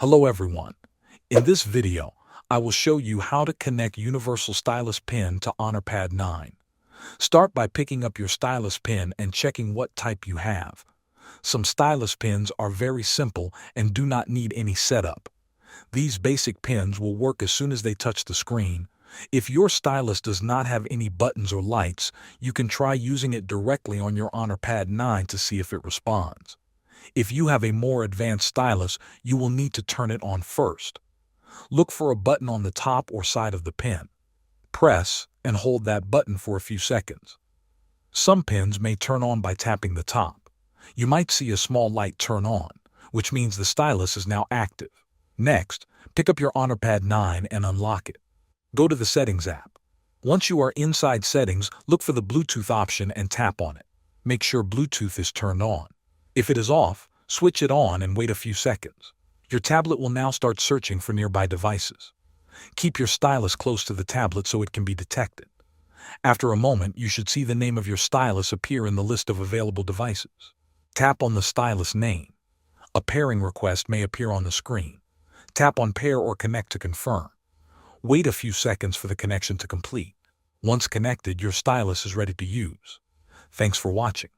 Hello everyone. In this video, I will show you how to connect Universal Stylus Pen to HonorPad 9. Start by picking up your stylus pen and checking what type you have. Some stylus pens are very simple and do not need any setup. These basic pens will work as soon as they touch the screen. If your stylus does not have any buttons or lights, you can try using it directly on your HonorPad 9 to see if it responds. If you have a more advanced stylus, you will need to turn it on first. Look for a button on the top or side of the pen. Press and hold that button for a few seconds. Some pens may turn on by tapping the top. You might see a small light turn on, which means the stylus is now active. Next, pick up your HonorPad 9 and unlock it. Go to the Settings app. Once you are inside Settings, look for the Bluetooth option and tap on it. Make sure Bluetooth is turned on. If it is off, switch it on and wait a few seconds. Your tablet will now start searching for nearby devices. Keep your stylus close to the tablet so it can be detected. After a moment, you should see the name of your stylus appear in the list of available devices. Tap on the stylus name. A pairing request may appear on the screen. Tap on Pair or Connect to confirm. Wait a few seconds for the connection to complete. Once connected, your stylus is ready to use. Thanks for watching.